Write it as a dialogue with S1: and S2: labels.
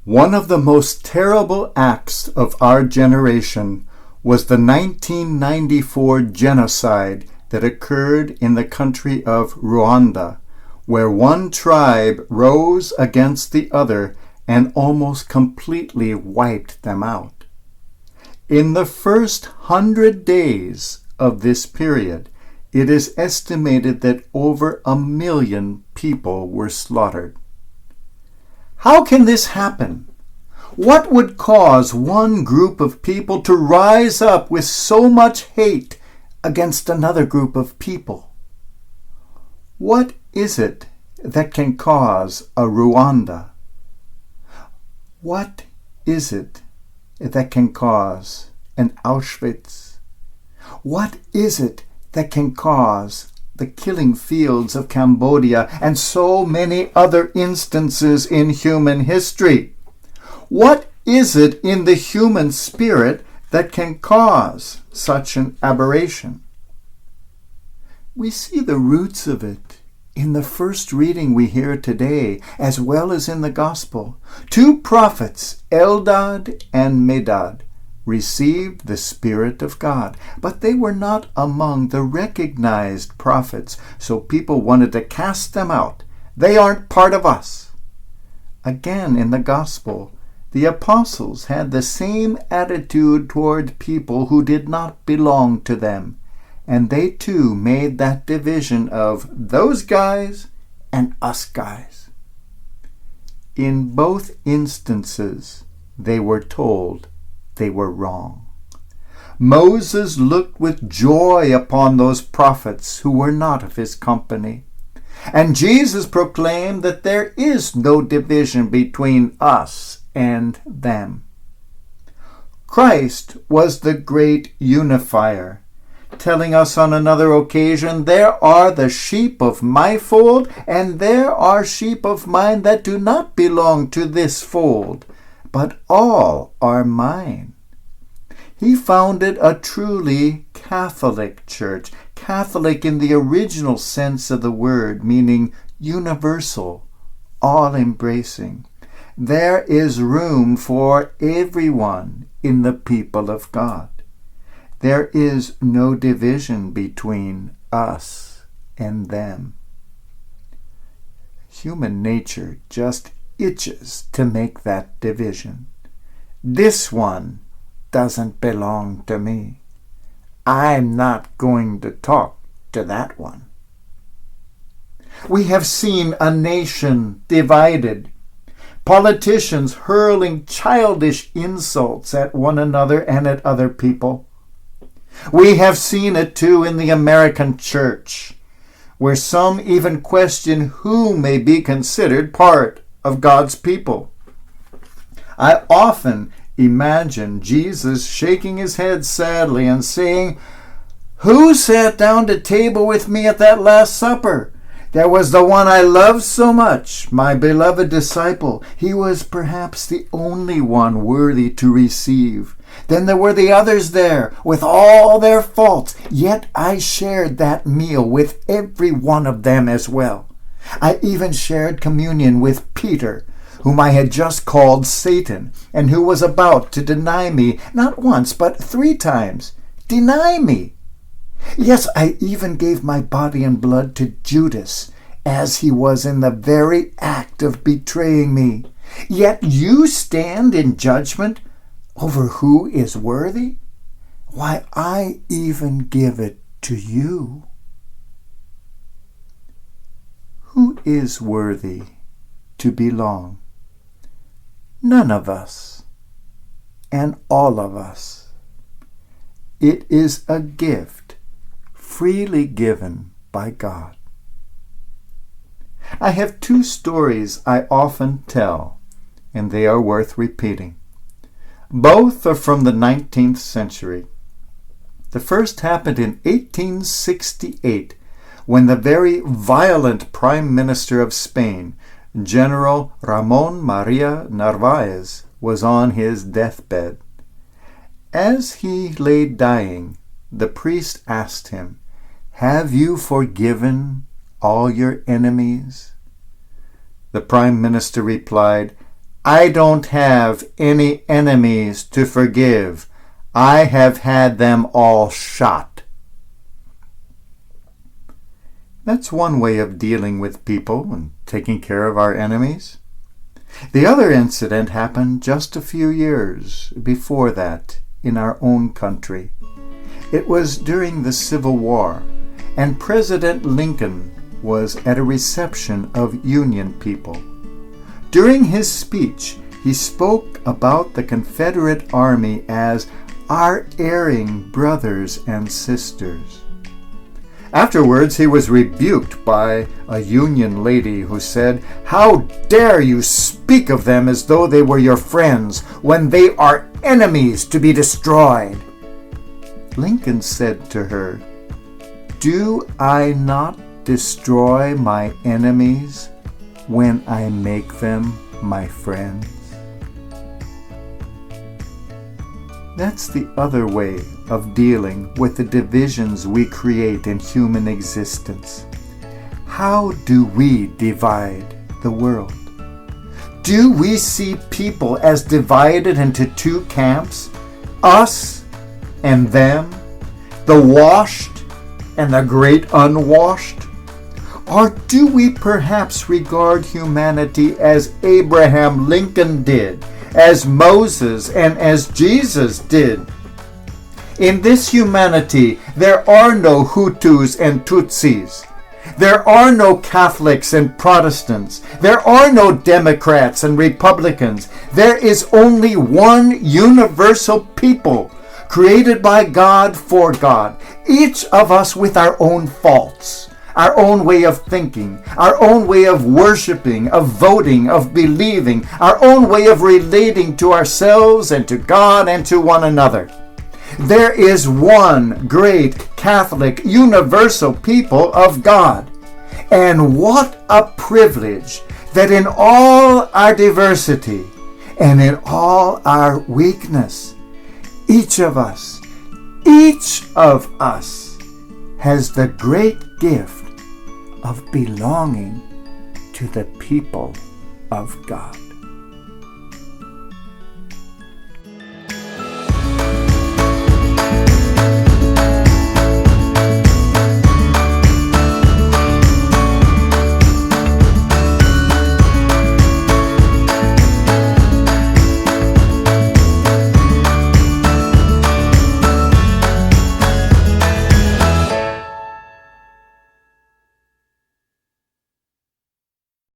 S1: One of the most terrible acts of our generation was the 1994 genocide that occurred in the country of Rwanda, where one tribe rose against the other and almost completely wiped them out. In the first 100 days of this period, it is estimated that over 1 million people were slaughtered. How can this happen? What would cause one group of people to rise up with so much hate against another group of people? What is it that can cause a Rwanda? What is it that can cause an Auschwitz? What is it that can cause the killing fields of Cambodia and so many other instances in human history? What is it in the human spirit that can cause such an aberration? We see the roots of it in the first reading we hear today, as well as in the Gospel. Two prophets, Eldad and Medad, received the Spirit of God, but they were not among the recognized prophets, so people wanted to cast them out. They aren't part of us. Again, in the Gospel, the apostles had the same attitude toward people who did not belong to them, and they too made that division of those guys and us guys. In both instances, they were told they were wrong. Moses looked with joy upon those prophets who were not of his company. And Jesus proclaimed that there is no division between us and them. Christ was the great unifier, telling us on another occasion, "There are the sheep of my fold, and there are sheep of mine that do not belong to this fold, but all are mine." He founded a truly Catholic church, Catholic in the original sense of the word, meaning universal, all-embracing. There is room for everyone in the people of God. There is no division between us and them. Human nature just itches to make that division. This one doesn't belong to me. I'm not going to talk to that one. We have seen a nation divided, politicians hurling childish insults at one another and at other people. We have seen it too in the American church, where some even question who may be considered part of God's people. I often imagine Jesus shaking his head sadly and saying, "Who sat down to table with me at that Last Supper? There was the one I loved so much, my beloved disciple. He was perhaps the only one worthy to receive. Then there were the others there, with all their faults, yet I shared that meal with every one of them as well. I even shared communion with Peter, whom I had just called Satan, and who was about to deny me, not once, but 3 times. Deny me! Yes, I even gave my body and blood to Judas, as he was in the very act of betraying me. Yet you stand in judgment over who is worthy? Why, I even give it to you." Who is worthy to belong? None of us, and all of us. It is a gift freely given by God. I have 2 stories I often tell, and they are worth repeating. Both are from the 19th century. The first happened in 1868, when the very violent Prime Minister of Spain, General Ramon Maria Narvaez, was on his deathbed. As he lay dying, the priest asked him, "Have you forgiven all your enemies?" The Prime Minister replied, I don't have any enemies to forgive. I have had them all shot. That's one way of dealing with people and taking care of our enemies. The other incident happened just a few years before that in our own country. It was during the Civil War, and President Lincoln was at a reception of Union people. During his speech, he spoke about the Confederate Army as our erring brothers and sisters. Afterwards, he was rebuked by a Union lady who said, "How dare you speak of them as though they were your friends when they are enemies to be destroyed?" Lincoln said to her, "Do I not destroy my enemies when I make them my friends?" That's the other way of dealing with the divisions we create in human existence. How do we divide the world? Do we see people as divided into two camps, us and them, the washed and the great unwashed? Or do we perhaps regard humanity as Abraham Lincoln did, as Moses and as Jesus did? In this humanity, there are no Hutus and Tutsis. There are no Catholics and Protestants. There are no Democrats and Republicans. There is only one universal people, created by God for God, each of us with our own faults, our own way of thinking, our own way of worshiping, of voting, of believing, our own way of relating to ourselves and to God and to one another. There is one great Catholic universal people of God. And what a privilege that in all our diversity and in all our weakness, each of us has the great gift of belonging to the people of God.